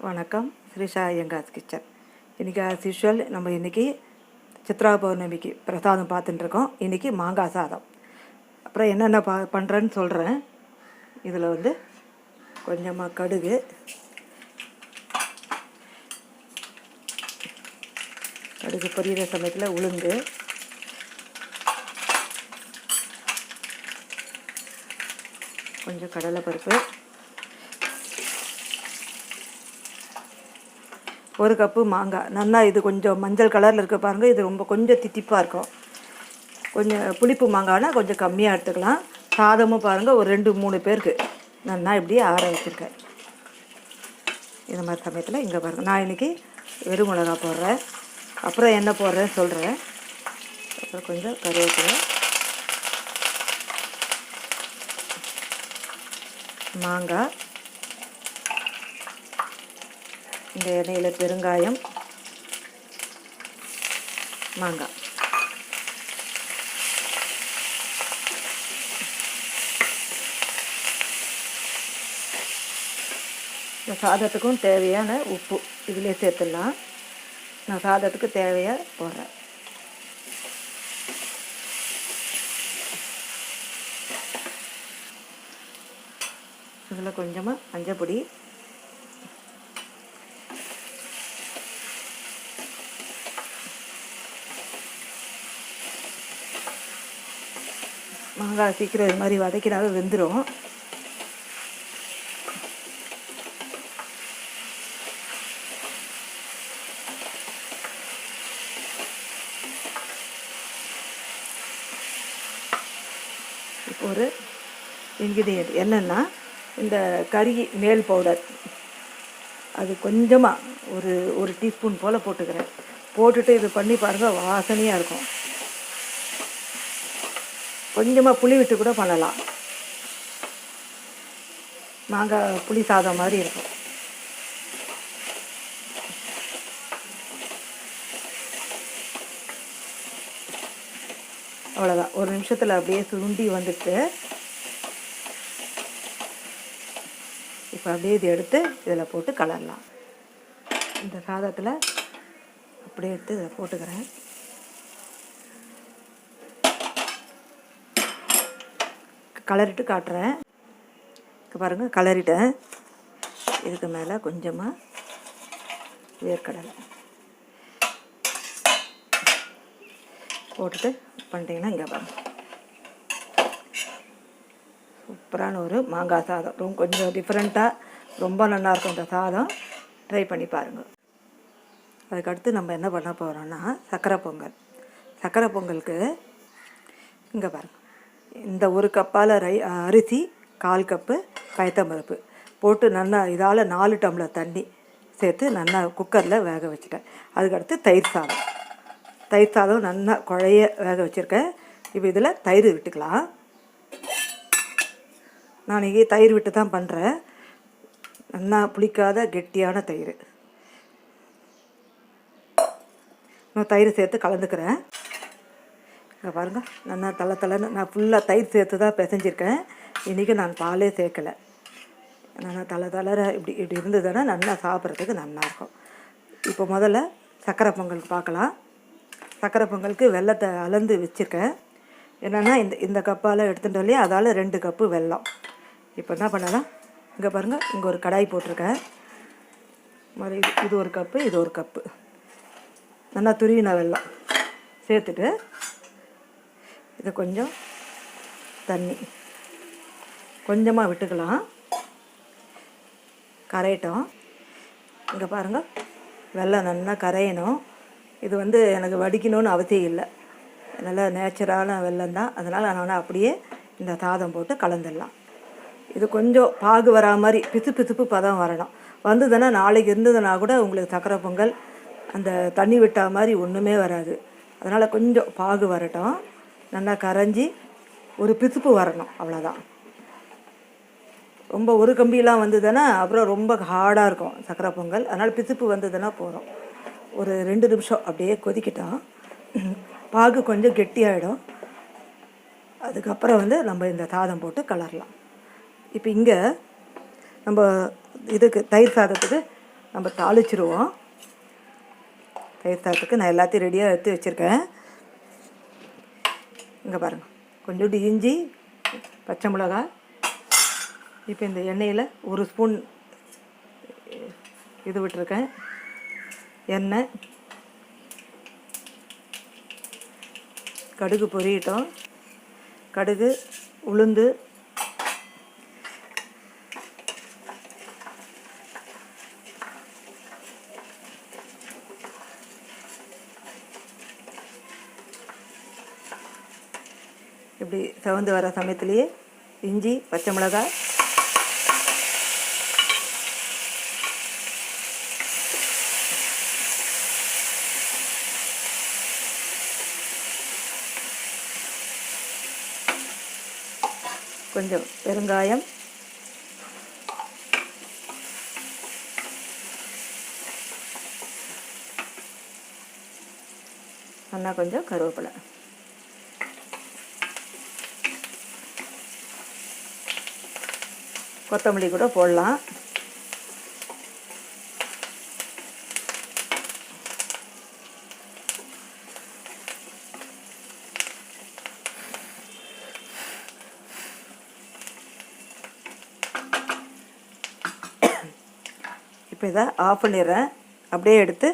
வணக்கம். ஸ்ரீஷா ஐயங்கார்ஸ் கிச்சன். இன்றைக்கி as usual நம்ம இன்றைக்கி சித்ரா பௌர்ணமிக்கு பிரசாதம் பார்த்துட்டுருக்கோம். இன்றைக்கி மாங்காய் சாதம். அப்புறம் என்னென்ன பண்ணுறேன்னு சொல்கிறேன். இதில் வந்து கொஞ்சமாக கடுகு, கடுகு பொரியிற சமயத்தில் உளுந்து, கொஞ்சம் கடலைப்பருப்பு, 1 கப்பு மாங்காய். நல்லா இது கொஞ்சம் மஞ்சள் கலரில் இருக்க பாருங்கள். இது ரொம்ப கொஞ்சம் தித்திப்பாக இருக்கும். கொஞ்சம் புளிப்பு மாங்காய்னா கொஞ்சம் கம்மியாக எடுத்துக்கலாம். சாதமும் பாருங்கள் ஒரு 2-3 பேருக்கு நல்லா இப்படி ஆற வச்சுருக்கேன். இந்த மாதிரி சமயத்தில் இங்கே பாருங்கள், நான் இன்றைக்கி வெறும் மிளகா போடுறேன். அப்புறம் என்ன போடுறேன்னு சொல்கிறேன். அப்புறம் கொஞ்சம் கருவேப்பிலை, மாங்காய், இந்த எண்ணெயில் பெருங்காயம், மாங்காய். இந்த சாதத்துக்கும் தேவையான உப்பு இதிலே சேர்த்துடலாம். நான் சாதத்துக்கு தேவையாக போடுறேன். இதில் கொஞ்சமாக மஞ்சள் பொடி, மாங்காய் சீக்கிரம் இது மாதிரி வதக்கினாவே வெந்துடும். இப்போ ஒரு இன்கிரியன்ட் என்னென்னா, இந்த கறி மேல் பவுடர் அது கொஞ்சமாக ஒரு டீஸ்பூன் போல் போட்டுக்கிறேன். போட்டுட்டு இது பண்ணி பாருங்கள், வாசனையாக இருக்கும். கொஞ்சமாக புளி விட்டு கூட பண்ணலாம். மாங்காய் புளி சாதம் மாதிரி இருக்கும். அவ்வளோதான். ஒரு நிமிஷத்தில் அப்படியே சுருண்டி வந்துட்டு இப்போ அப்படியே இது எடுத்து இதில் போட்டு கலரலாம். இந்த சாதத்தில் அப்படியே எடுத்து இதில் போட்டுக்கிறேன். கலரிட்டு காட்டுறேன். பாருங்கள், கலரிட்டேன். இதுக்கு மேலே கொஞ்சமாக வேர்க்கடலை போட்டுட்டு பண்ணிட்டீங்கன்னா இங்கே பாருங்கள், சூப்பரான ஒரு மாங்காய் சாதம். ரொம்ப கொஞ்சம் டிஃப்ரெண்ட்டாக ரொம்ப நல்லாயிருக்கும் இந்த சாதம். ட்ரை பண்ணி பாருங்கள். அதுக்கடுத்து நம்ம என்ன பண்ண போகிறோன்னா சர்க்கரை பொங்கல். சர்க்கரை பொங்கலுக்கு இங்கே பாருங்கள், இந்த 1 கப்பால் அரிசி, 1/4 கப்பு பயத்தம்பருப்பு போட்டு நல்லா இதால் 4 டம்ளர் தண்ணி சேர்த்து நல்லா குக்கரில் வேக வச்சுட்டேன். அதுக்கடுத்து தயிர் சாதம் நல்லா குழைய வேக வச்சுருக்கேன். இப்போ இதில் தயிர் விட்டுக்கலாம். நான் இங்கே தயிர் விட்டு தான் பண்ணுறேன். நல்லா புளிக்காத கெட்டியான தயிர். நான் தயிர் சேர்த்து கலந்துக்கிறேன். இங்கே பாருங்கள், நல்லா தலைன்னு நான் ஃபுல்லாக தயிர் சேர்த்து தான் பிசைஞ்சிருக்கேன். இன்றைக்கி நான் பாலே சேர்க்கலை. நல்லா தளர இப்படி இருந்ததுன்னா நல்லா சாப்பிட்றதுக்கு நல்லாயிருக்கும். இப்போ முதல்ல சர்க்கரை பொங்கலுக்கு பார்க்கலாம். சர்க்கரை பொங்கலுக்கு வெல்லத்தை அளந்து வச்சுருக்கேன். என்னென்னா இந்த கப்பால் எடுத்துகிட்டு இல்லையா, அதால் 2 கப்பு வெல்லம். இப்போ என்ன பண்ணலாம், இங்கே பாருங்கள், இங்கே ஒரு கடாய் போட்டிருக்கேன். இது 1 கப்பு, இது 1 கப்பு நல்லா துருவின வெல்லம் சேர்த்துட்டு இது கொஞ்சம் தண்ணி கொஞ்சமாக விட்டுக்கலாம். கரையட்டும். இங்கே பாருங்கள், வெல்லம் நல்லா கரையணும். இது வந்து எனக்கு வடிக்கணும்னு அவசியம் இல்லை. நல்லா நேச்சுரலான வெல்லம் தான். அதனால் நான் அப்படியே இந்த சாதம் போட்டு கலந்துடலாம். இது கொஞ்சம் பாகு வரா மாதிரி பிசுப்பு பதம் வரணும். வந்ததுன்னா நாளைக்கு இருந்ததுன்னா கூட உங்களுக்கு சர்க்கரை பொங்கல் அந்த தண்ணி விட்டா மாதிரி ஒன்றுமே வராது. அதனால் கொஞ்சம் பாகு வரட்டும். நல்லா கரைஞ்சி ஒரு பிசுப்பு வரணும், அவ்வளோதான். ரொம்ப ஒரு கம்பியெலாம் வந்ததுன்னா அப்புறம் ரொம்ப ஹார்டாக இருக்கும் சர்க்கரை பொங்கல். அதனால் பிசுப்பு வந்ததுன்னா போகிறோம். ஒரு 2 நிமிஷம் அப்படியே கொதிக்கிட்டோம். பாகு கொஞ்சம் கெட்டியாகிடும். அதுக்கப்புறம் வந்து நம்ம இந்த சாதம் போட்டு கலரலாம். இப்போ இங்கே நம்ம இதுக்கு தயிர் சாதத்துக்கு நம்ம தாளிச்சிருவோம். தயிர் சாதத்துக்கு நான் எல்லாத்தையும் ரெடியாக எடுத்து வச்சுருக்கேன். இங்கே பாருங்கள், கொஞ்சோண்டு இஞ்சி, பச்சை மிளகாய். இப்போ இந்த எண்ணெயில் 1 ஸ்பூன் இது விட்டுருக்கேன், எண்ணெய். கடுகு பொரியட்டும். கடுகு, உளுந்து, இப்படி செவந்து வர சமயத்துலேயே இஞ்சி, பச்சை மிளகாய், கொஞ்சம் பெருங்காயம், அண்ணா கொஞ்சம் கருவேப்பிலை. கொத்தமல்லி கூட போடலாம். இப்போ இதை ஆஃப் பண்ணிடுறேன். அப்படியே எடுத்து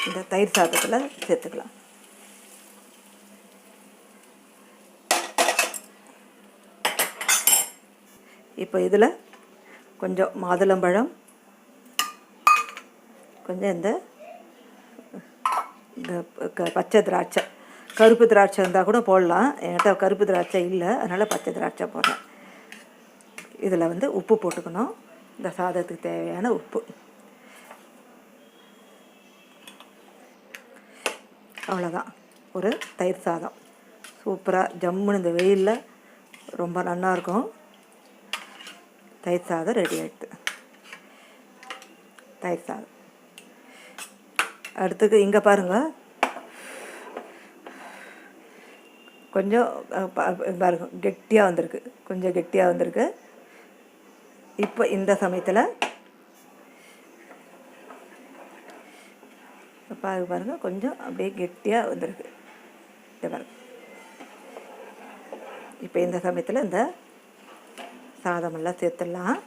இந்த தயிர் சாதத்தில் சேர்த்துக்கலாம். இப்போ இதில் கொஞ்சம் மாதுளம்பழம், கொஞ்சம் இந்த பச்சை திராட்சை, கருப்பு திராட்சை இருந்தால் கூட போடலாம். என்கிட்ட கருப்பு திராட்சை இல்லை, அதனால் பச்சை திராட்சை போடுறேன். இதில் வந்து உப்பு போட்டுக்கணும், இந்த சாதத்துக்கு தேவையான உப்பு. அவ்வளோதான், ஒரு தயிர் சாதம் சூப்பராக ஜம்முன்னு இந்த வெயிலில் ரொம்ப நல்லாயிருக்கும். தயிர் சாதம் ரெடி ஆகிடுது. தயிர் சாதம் அடுத்துக்கு இங்கே பாருங்கள், கொஞ்சம் பாருங்க கெட்டியாக வந்திருக்கு, கொஞ்சம் கெட்டியாக வந்திருக்கு. இப்போ இந்த சமயத்தில் பாருங்கள் கொஞ்சம் அப்படியே கெட்டியாக வந்திருக்கு. இதை பாருங்க. இப்போ இந்த சமயத்தில் இந்த சாதமெல்லாம் சேர்த்துடலாம்.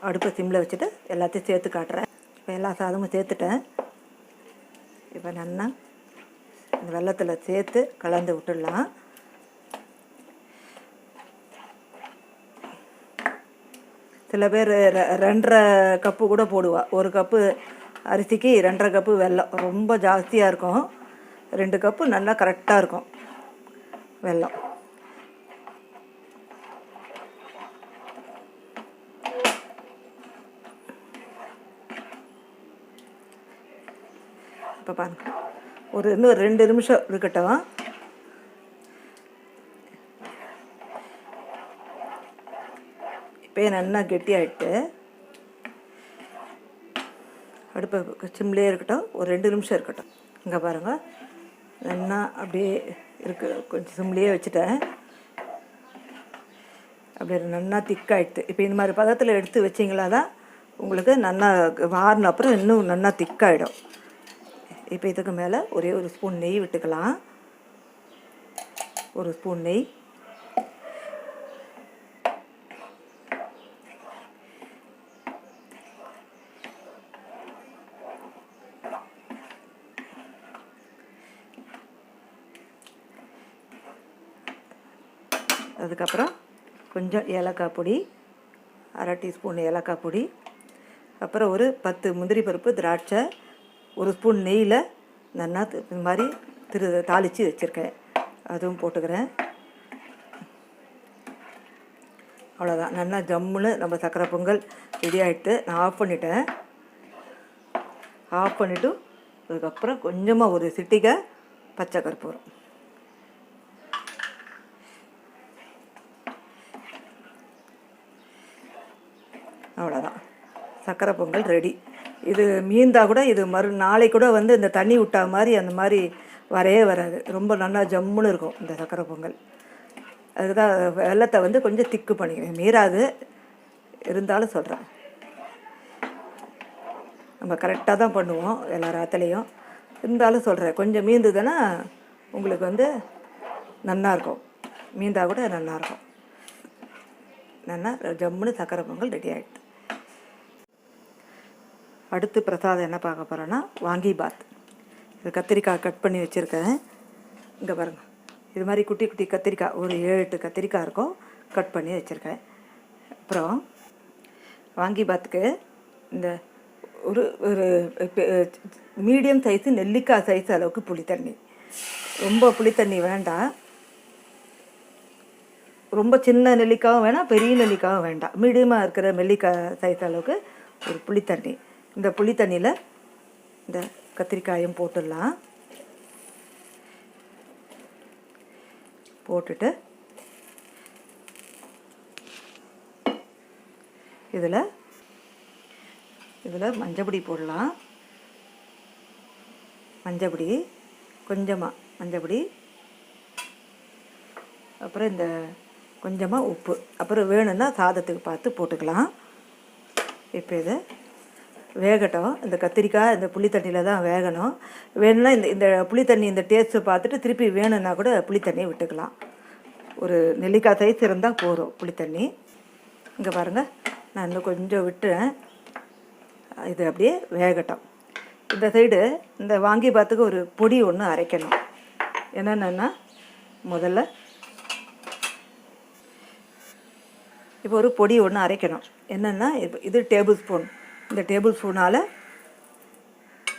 அடுப்பை சிம்மில் வச்சுட்டு எல்லாத்தையும் சேர்த்து காட்டுறேன். இப்போ எல்லா சாதமும் சேர்த்துட்டேன். இப்போ நல்லா இந்த வெல்லத்தில் சேர்த்து கலந்து விட்டுடலாம். சில பேர் 2.5 கப்பு கூட போடுவா. 1 கப்பு அரிசிக்கு 2.5 கப்பு வெல்லம், ரொம்ப ஜாஸ்தியாக இருக்கும். 2 கப்பு நல்லா கரெக்டாக இருக்கும் வெல்லம். இப்போ பாருங்க, இன்னும் 2 நிமிஷம் இருக்கட்டும். இப்போ நல்லா கெட்டியாகிட்டு அடுப்பை சிம்லேயே இருக்கட்டும், ஒரு 2 நிமிஷம் இருக்கட்டும். இங்கே பாருங்கள் நல்லா அப்படியே இருக்குது, கொஞ்சம் சிம்லேயே வச்சுட்டேன். அப்படியே நல்லா திக்காயிடுது. இப்போ இந்த மாதிரி பதத்தில் எடுத்து வச்சிங்களா தான் உங்களுக்கு நல்லா வாரின அப்புறம் இன்னும் நல்லா திக்காயிடும். இப்போ இதுக்கு மேலே ஒரே 1 ஸ்பூன் நெய் விட்டுக்கலாம். 1 ஸ்பூன் நெய். அதுக்கப்புறம் கொஞ்சம் ஏலக்காய் பொடி, 1/2 டீஸ்பூன் ஏலக்காய் பொடி. அப்புறம் ஒரு 10 முந்திரி பருப்பு, திராட்சை, 1 ஸ்பூன் நெய்யில் நல்லா இந்த மாதிரி தாளித்து வச்சுருக்கேன், அதுவும் போட்டுக்கிறேன். அவ்வளோதான், நல்லா ஜம்முன்னு நம்ம சக்கரை பொங்கல் ரெடி ஆகிட்டு நான் ஆஃப் பண்ணிட்டேன். ஆஃப் பண்ணிவிட்டு அதுக்கப்புறம் கொஞ்சமாக ஒரு சிட்டிகை பச்சை கற்பூரம். அவ்வளோதான், சக்கரை பொங்கல் ரெடி. இது மீந்தா கூட இது நாளைக்கு கூட வந்து இந்த தண்ணி விட்டா மாதிரி அந்த மாதிரி வரவே வராது. ரொம்ப நல்லா ஜம்முன்னு இருக்கும் இந்த சக்கரை பொங்கல். அதுக்கு தான் வெல்லத்தை வந்து கொஞ்சம் திக்கு பண்ணிக்கிறேன், மீறாது இருந்தாலும் சொல்கிறேன். நம்ம கரெக்டாக தான் பண்ணுவோம் எல்லா ராத்திலையும். இருந்தாலும் சொல்கிறேன், கொஞ்சம் மீந்துதுன்னா உங்களுக்கு வந்து நல்லாயிருக்கும். மீந்தா கூட நல்லாயிருக்கும். நல்லா ஜம்முன்னு சக்கரை பொங்கல் ரெடி ஆகிடுது. அடுத்து பிரசாதம் என்ன பார்க்க போகிறோன்னா வாங்கி பாத். இது கத்திரிக்காய் கட் பண்ணி வச்சுருக்கேன். இங்கே பாருங்கள், இது மாதிரி குட்டி குட்டி கத்திரிக்காய் ஒரு 7-8 கத்திரிக்காய் இருக்கும், கட் பண்ணி வச்சுருக்கேன். அப்புறம் வாங்கி பாத்துக்கு இந்த ஒரு ஒரு மீடியம் சைஸு நெல்லிக்காய் சைஸ் அளவுக்கு புளி தண்ணி. ரொம்ப புளி தண்ணி வேண்டாம், ரொம்ப சின்ன நெல்லிக்காயும் வேணாம், பெரிய நெல்லிக்காயும் வேண்டாம். மீடியமாக இருக்கிற நெல்லிக்காய் சைஸ் அளவுக்கு ஒரு புளி தண்ணி. இந்த புளி தண்ணியில் இந்த கத்திரிக்காயும் போட்டுடலாம். போட்டுட்டு இதில் மஞ்சப்பொடி போடலாம். மஞ்சப்பொடி கொஞ்சமாக, மஞ்சப்பொடி, அப்புறம் இந்த கொஞ்சமாக உப்பு, அப்புறம் வேணும்னா சாதத்துக்கு பார்த்து போட்டுக்கலாம். இப்போ இது வேகட்டும். இந்த கத்திரிக்காய் இந்த புளி தண்ணியில் தான் வேகணும். வேணும்னா இந்த புளி தண்ணி இந்த டேஸ்ட்டை பார்த்துட்டு திருப்பி வேணும்னா கூட புளி தண்ணியை விட்டுக்கலாம். ஒரு நெல்லிக்காய் சைஸ் இருந்தால் போதும் புளி தண்ணி. இங்கே பாருங்கள், நான் இன்னும் கொஞ்சம் விட்டுறேன். இது அப்படியே வேகட்டும். இந்த சைடு இந்த வாங்கி பாத்துக்கு ஒரு பொடி ஒன்று அரைக்கணும். என்னென்னா, முதல்ல இப்போ ஒரு பொடி ஒன்று அரைக்கணும். என்னென்னா, இப்போ இது டேபிள் ஸ்பூன். இந்த டேபிள் ஸ்பூனால்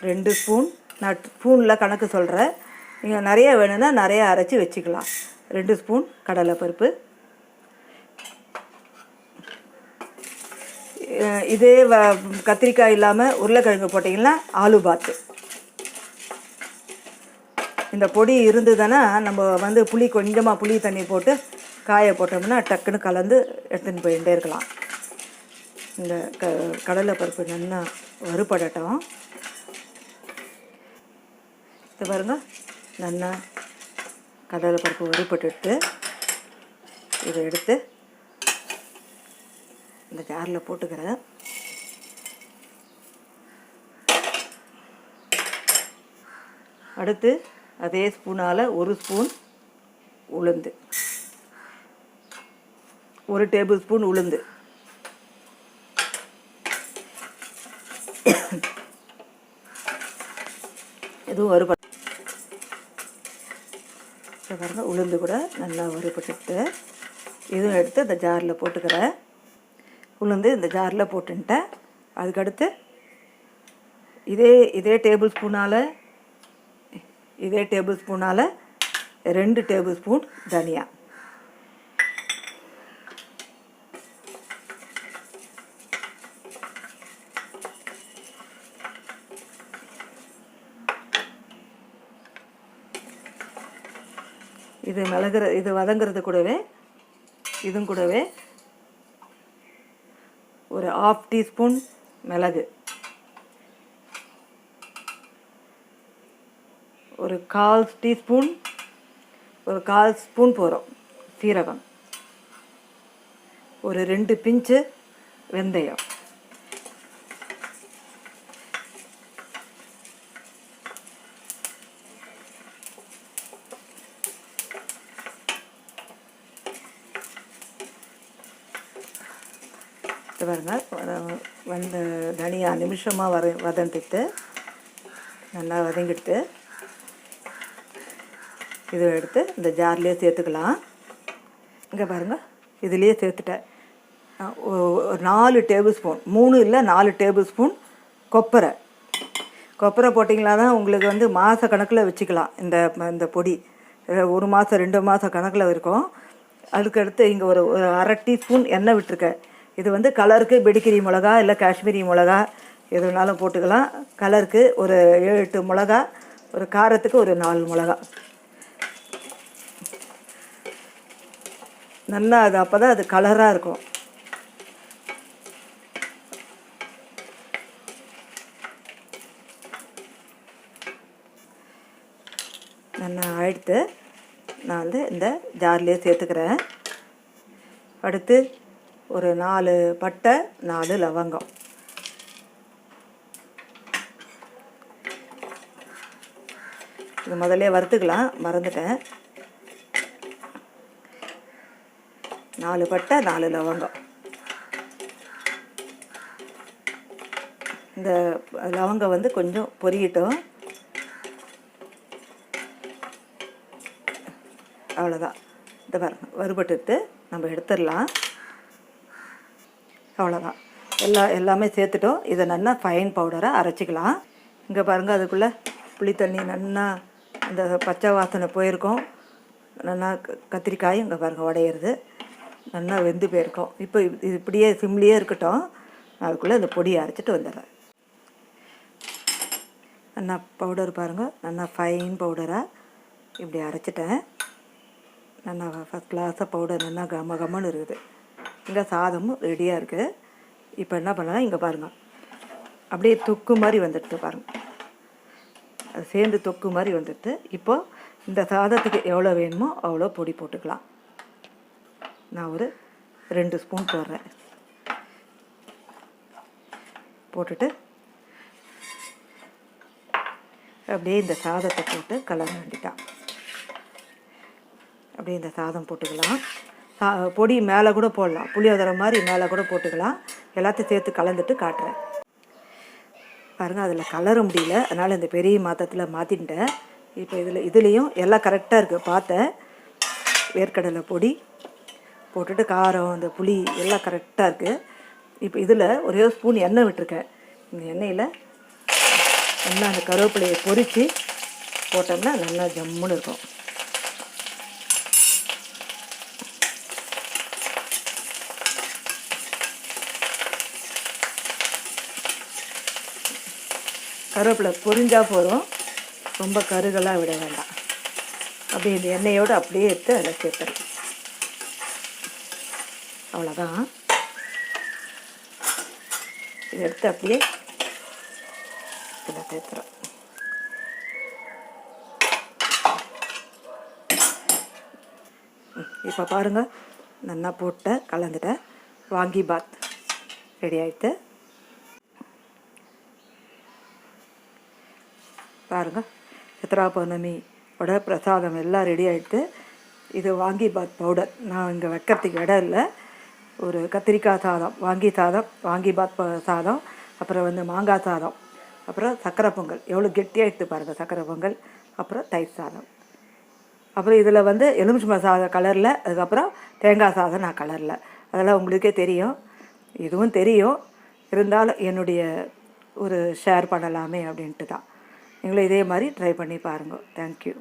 2 ஸ்பூன், நான் ஸ்பூனில் கணக்கு சொல்கிறேன், நீங்கள் நிறைய வேணும்னா நிறையா அரைச்சி வச்சுக்கலாம். 2 ஸ்பூன் கடலைப்பருப்பு. இதே கத்திரிக்காய் இல்லாமல் உருளைக்கிழங்கு போட்டிங்கன்னா ஆலு பாத்து. இந்த பொடி இருந்ததுன்னா நம்ம வந்து கொஞ்சமாக புளி தண்ணி போட்டு காய போட்டோம்னா டக்குன்னு கலந்து எடுத்துன்னு போயிட்டே இருக்கலாம். இந்த கடலைப்பருப்பு நல்லா வறுபடட்டும். இது பாருங்க, நல்லா கடலைப்பருப்பு வறுபட்டு இதை எடுத்து இந்த ஜாரில் போட்டுக்கிறேன். அடுத்து அதே ஸ்பூனால் 1 ஸ்பூன் உளுந்து, 1 டேபிள் ஸ்பூன் உளுந்து, இதுவும் வறுபட்டு பாருங்கள். உளுந்து கூட நல்லா வறுபட்டு இதுவும் எடுத்து இந்த ஜாரில் போட்டுக்கிறேன். உளுந்து இந்த ஜாரில் போட்டுன்ட்டேன். அதுக்கடுத்து இதே டேபிள் ஸ்பூனால் 2 டேபிள் ஸ்பூன் தனியா, இது வதங்கிறது கூடவே இதுவும் கூடவே ஒரு 1/2 டீஸ்பூன் மிளகு, ஒரு 1/4 டீஸ்பூன், ஒரு 1/4 ஸ்பூன் போகிறோம் சீரகம், ஒரு 2 பிஞ்சு வெந்தயம், பாருங்க தனியா நிமிஷமாக வதந்துட்டு நல்லா வதங்கிட்டு இதை எடுத்து இந்த ஜார்லேயே சேர்த்துக்கலாம். இங்கே பாருங்கள், இதுலேயே சேர்த்துட்டேன். 4 டேபிள் ஸ்பூன், 3 இல்லை 4 டேபிள் ஸ்பூன் கொப்பரை போட்டிங்களா தான் உங்களுக்கு வந்து மாத கணக்கில் வச்சுக்கலாம். இந்த பொடி 1 மாதம் 2 மாதம் கணக்கில் இருக்கும். அதுக்கடுத்து இங்கே ஒரு 1/2 டீஸ்பூன் எண்ணெய் விட்டுருக்கேன். இது வந்து கலருக்கு பெடிக்கிரி மிளகா இல்லை காஷ்மீரி மிளகா எது வேணாலும் போட்டுக்கலாம். கலருக்கு ஒரு 7-8 மிளகா, ஒரு காரத்துக்கு ஒரு 4 மிளகா. நல்லா அது அப்போ தான் அது கலராக இருக்கும். நல்லா ஆயிடுத்து. நான் வந்து இந்த ஜார்லேயே சேர்த்துக்கிறேன். அடுத்து ஒரு 4 பட்டை, 4 லவங்கம், இது முதல்ல வறுத்துக்கலாம், மறந்துட்டேன். 4 பட்டை 4 லவங்கம். இந்த லவங்கம் வந்து கொஞ்சம் பொரியட்டும். அவ்வளோதான். இந்த பாருங்க வறுபட்டுட்டு நம்ம எடுத்துடலாம். அவ்வளோதான். எல்லாமே சேர்த்துட்டோம். இதை நல்லா ஃபைன் பவுடராக அரைச்சிக்கலாம். இங்கே பாருங்கள், அதுக்குள்ளே புளி தண்ணி நல்லா அந்த பச்சை வாசனை போயிருக்கோம். நல்லா கத்திரிக்காயும் இங்கே பாருங்கள் உடையிறது நல்லா வெந்து போயிருக்கோம். இப்போ இது இப்படியே சிம்லேயே இருக்கட்டும். அதுக்குள்ளே இந்த பொடியை அரைச்சிட்டு வந்துடுறேன். நல்லா பவுடர் பாருங்கள், நல்லா ஃபைன் பவுடராக இப்படி அரைச்சிட்டேன். நல்லா ஃபஸ்ட் கிளாஸாக பவுடர் நல்லா கம்மன்னு இருக்குது. இங்கே சாதமும் ரெடியாக இருக்குது. இப்போ என்ன பண்ணலாம், இங்கே பாருங்கள் அப்படியே தொக்கு மாதிரி வந்துடுது பாருங்கள். அது சேர்ந்து தொக்கு மாதிரி வந்துடுது. இப்போது இந்த சாதத்துக்கு எவ்வளோ வேணுமோ அவ்வளோ பொடி போட்டுக்கலாம். நான் ஒரு 2 ஸ்பூன் போடுறேன். போட்டுட்டு அப்படியே இந்த சாதத்தை போட்டு கலர வேண்டிட்டான். அப்படியே இந்த சாதம் போட்டுக்கலாம். பொடி மேலே கூட போடலாம், புளியோதரை மாதிரி மேலே கூட போட்டுக்கலாம். எல்லாத்தையும் சேர்த்து கலந்துட்டு காட்டுறேன் பாருங்கள். அதில் கலர முடியல, அதனால் இந்த பெரிய மாத்திரத்தில் மாற்றிட்டேன். இப்போ இதுலேயும் எல்லாம் கரெக்டாக இருக்குது. பார்த்தேன், வேர்க்கடலை பொடி போட்டுட்டு காரம் அந்த புளி எல்லாம் கரெக்டாக இருக்குது. இப்போ இதில் ஒரே ஸ்பூன் எண்ணெய் விட்டுருக்கேன். இந்த எண்ணெயில் நல்லா அந்த கருவேப்பிலையை பொரித்து போட்டோம்னா நல்லா ஜம்முன்னு இருக்கும். கருவேப்பிலை பொரிஞ்சால் போதும், ரொம்ப கருகலாக விட வேண்டாம். அப்படியே இந்த எண்ணெயோடு அப்படியே எடுத்து அதில் சேர்த்துருக்கேன். அவ்வளோதான். இதை எடுத்து அப்படியே இதில் சேர்த்துறோம். இப்போ பாருங்கள், நல்லா போட்ட கலந்துட்டேன். வாங்கி பாத் ரெடி ஆகிடுது பாருங்கள். சித்ரா பௌர்ணமியோட பிரசாதம் எல்லாம் ரெடி ஆகிடுது. இது வாங்கி பாத் பவுடர். நான் இங்கே வைக்கிறதுக்கு இடம் இல்லை. ஒரு கத்திரிக்காய் சாதம், வாங்கி பாத் சாதம், அப்புறம் வந்து மாங்காய் சாதம், அப்புறம் சக்கரை பொங்கல். எவ்வளோ கெட்டியாக எடுத்து பாருங்கள், சக்கரை பொங்கல், அப்புறம் தயிர் சாதம். அப்புறம் இதில் வந்து எலுமிச்சம்பழம் சாதம் கலரில், அதுக்கப்புறம் தேங்காய் சாதம் நான் கலரில். அதெல்லாம் உங்களுக்கே தெரியும், இதுவும் தெரியும். இருந்தாலும் என்னுடைய ஒரு ஷேர் பண்ணலாமே அப்படின்ட்டு தான். நீங்களும் இதே மாதிரி ட்ரை பண்ணி பாருங்கள். தேங்க்யூ.